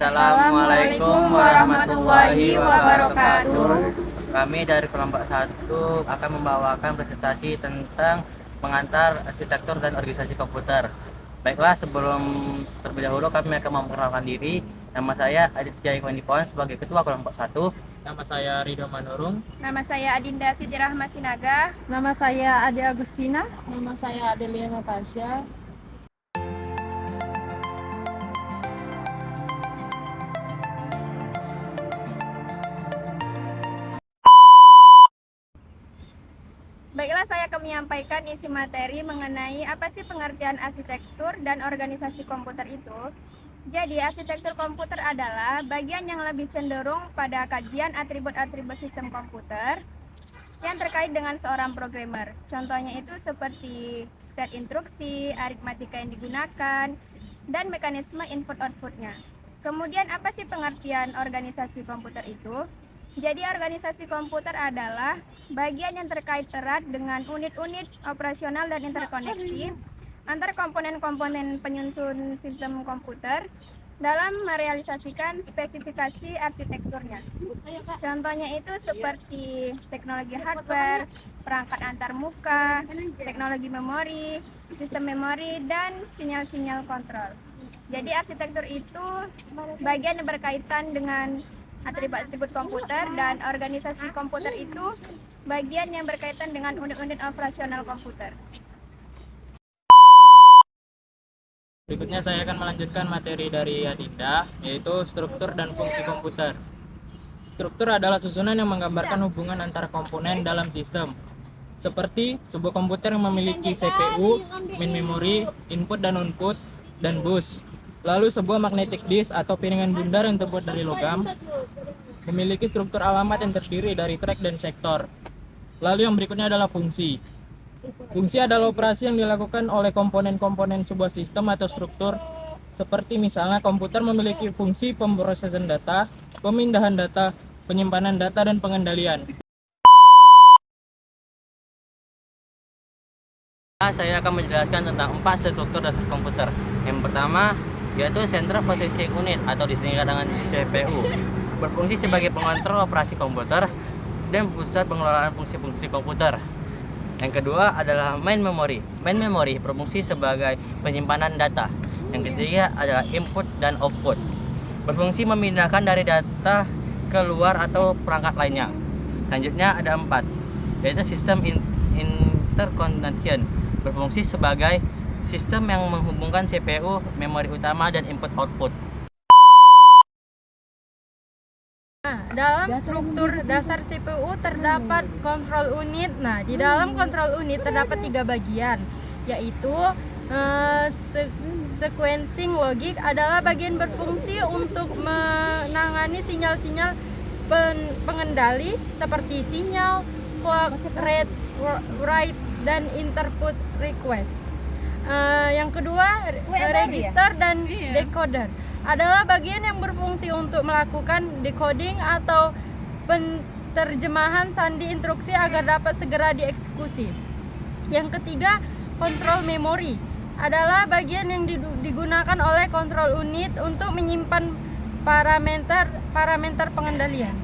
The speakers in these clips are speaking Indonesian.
Assalamualaikum warahmatullahi wabarakatuh. Kami dari kelompok 1 akan membawakan presentasi tentang mengantar arsitektur dan organisasi komputer. Baiklah, sebelum terlebih dahulu kami akan memperkenalkan diri. Nama saya Aditya Iwanipon sebagai Ketua Kelompok 1. Nama saya Ridho Manurung. Nama saya Adinda Siti Rahma Sinaga. Nama saya Ade Agustina. Nama saya Adelia Natasha. Baiklah, saya akan menyampaikan isi materi mengenai apa sih pengertian arsitektur dan organisasi komputer itu. Jadi, arsitektur komputer adalah bagian yang lebih cenderung pada kajian atribut-atribut sistem komputer yang terkait dengan seorang programmer. Contohnya itu seperti set instruksi, aritmatika yang digunakan, dan mekanisme input-outputnya. Kemudian, apa sih pengertian organisasi komputer itu? Jadi, organisasi komputer adalah bagian yang terkait erat dengan unit-unit operasional dan interkoneksi antar komponen-komponen penyusun sistem komputer dalam merealisasikan spesifikasi arsitekturnya. Contohnya itu seperti teknologi hardware, perangkat antarmuka, teknologi memori, sistem memori, dan sinyal-sinyal kontrol. Jadi, arsitektur itu bagian yang berkaitan dengan atribut-atribut komputer, dan organisasi komputer itu bagian yang berkaitan dengan unit-unit operasional komputer. Berikutnya saya akan melanjutkan materi dari Adinda, yaitu struktur dan fungsi komputer. Struktur adalah susunan yang menggambarkan hubungan antara komponen dalam sistem. Seperti sebuah komputer yang memiliki CPU, main memory, input dan output, dan bus. Lalu sebuah magnetic disk atau piringan bundar yang terbuat dari logam memiliki struktur alamat yang terdiri dari track dan sektor. Lalu yang berikutnya adalah fungsi. Fungsi adalah operasi yang dilakukan oleh komponen-komponen sebuah sistem atau struktur. Seperti misalnya komputer memiliki fungsi pemrosesan data, pemindahan data, penyimpanan data, dan pengendalian. Saya akan menjelaskan tentang 4 struktur dasar komputer. Yang pertama yaitu Central Processing Unit atau disingkat dengan CPU, berfungsi sebagai pengontrol operasi komputer dan pusat pengelolaan fungsi-fungsi komputer. Yang kedua adalah Main Memory. Main Memory berfungsi sebagai penyimpanan data. Yang ketiga adalah Input dan Output, berfungsi memindahkan dari data keluar atau perangkat lainnya. Selanjutnya ada 4, yaitu Sistem Interconnection, berfungsi sebagai sistem yang menghubungkan CPU, memori utama, dan input-output. Dalam struktur dasar CPU terdapat kontrol unit. Nah, di dalam kontrol unit terdapat 3 bagian, yaitu sequencing logic adalah bagian berfungsi untuk menangani sinyal-sinyal pengendali seperti sinyal, clock, read, write, dan interpret request. Yang kedua, register dan decoder adalah bagian yang berfungsi untuk melakukan decoding atau penerjemahan sandi instruksi agar dapat segera dieksekusi. Yang ketiga, kontrol memori adalah bagian yang digunakan oleh kontrol unit untuk menyimpan parameter pengendalian.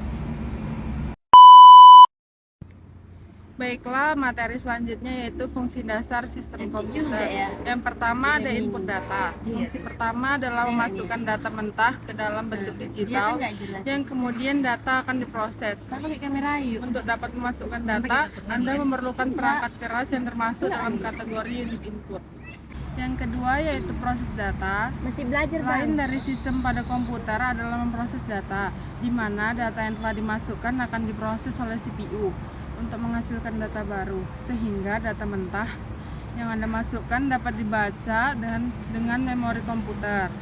Baiklah, materi selanjutnya yaitu fungsi dasar sistem komputer. Yang pertama ada input data. Fungsi pertama adalah memasukkan data mentah ke dalam bentuk digital, yang kemudian data akan diproses. Untuk dapat memasukkan data, Anda memerlukan perangkat keras yang termasuk dalam kategori unit input. Yang kedua yaitu proses data. Lain dari sistem pada komputer adalah memproses data, di mana data yang telah dimasukkan akan diproses oleh CPU untuk menghasilkan data baru, sehingga data mentah yang Anda masukkan dapat dibaca dengan memori komputer.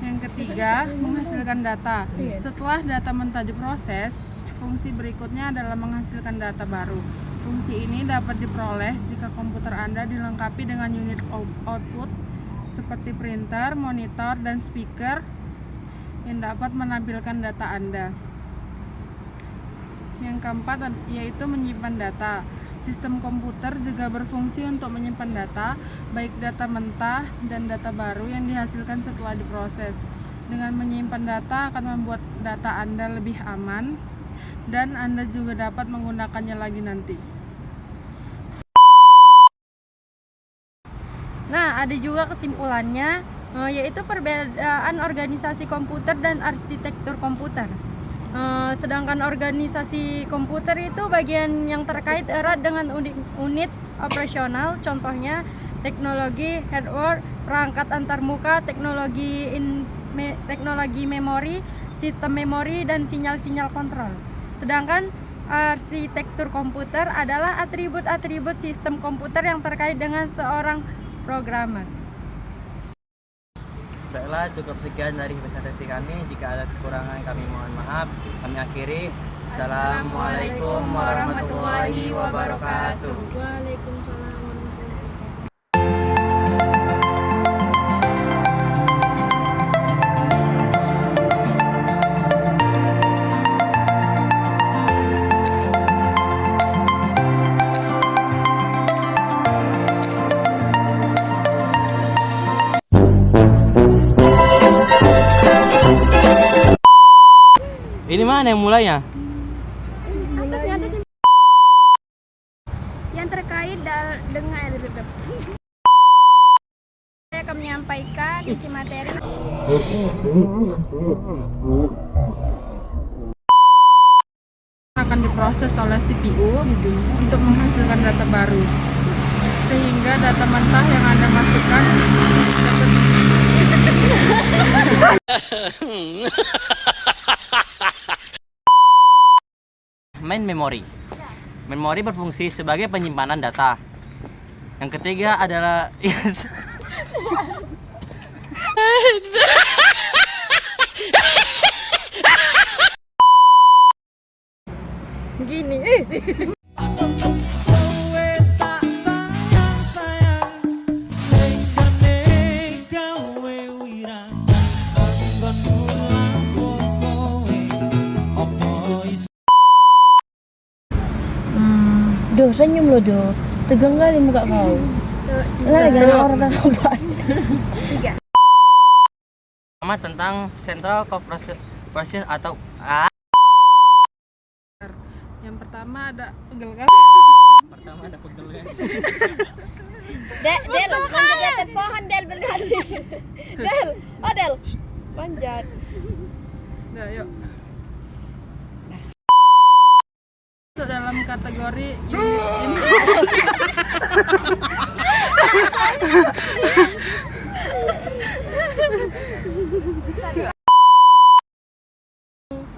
Yang ketiga, menghasilkan data. Setelah data mentah diproses, fungsi berikutnya adalah menghasilkan data baru. Fungsi ini dapat diperoleh jika komputer Anda dilengkapi dengan unit output seperti printer, monitor, dan speaker yang dapat menampilkan data Anda. Yang keempat yaitu menyimpan data. Sistem komputer juga berfungsi untuk menyimpan data, baik data mentah dan data baru yang dihasilkan setelah diproses. Dengan menyimpan data akan membuat data Anda lebih aman dan Anda juga dapat menggunakannya lagi nanti. Nah, ada juga kesimpulannya, yaitu perbedaan organisasi komputer dan arsitektur komputer. Sedangkan organisasi komputer itu bagian yang terkait erat dengan unit operasional, contohnya teknologi hardware, perangkat antarmuka, teknologi memori, sistem memori, dan sinyal-sinyal kontrol. Sedangkan arsitektur komputer adalah atribut-atribut sistem komputer yang terkait dengan seorang programmer. Baiklah, cukup sekian dari presentasi kami. Jika ada kekurangan kami mohon maaf. Kami akhiri. Assalamualaikum warahmatullahi wabarakatuh. Waalaikumsalam. Ini mana yang mulainya? Yang terkait dengan saya akan menyampaikan isi materi. Akan diproses oleh CPU untuk menghasilkan data baru, sehingga data mentah yang Anda masukkan dapat Main memory. Memori berfungsi sebagai penyimpanan data. Yang ketiga adalah Gini, Duh, senyum lo do. Tegang kali muka kau. Gara-gara orang apa? Pertama tentang Central Corporation atau yang pertama ada pegel kan? Pertama ada pegel kan. Del, manjat di atas pohon Del benar. Del, oh Del, manjat. Nah, yuk. Masuk dalam kategori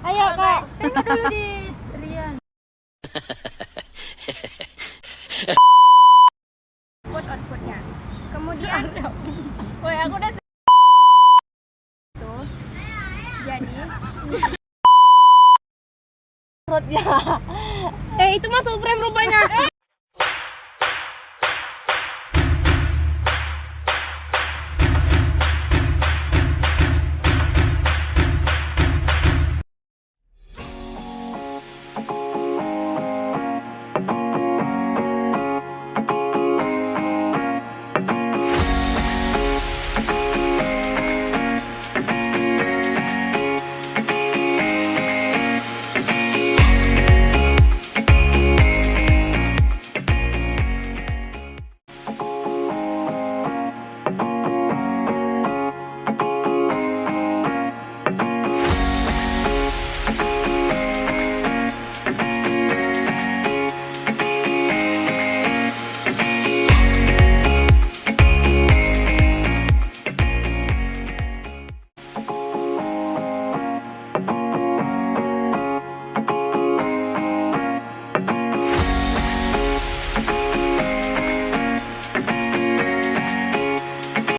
Ayo kak. tengok dulu di Rian. Outputnya. Kemudian, Woi, aku udah tuh, jadi perutnya. Itu masuk frame rupanya.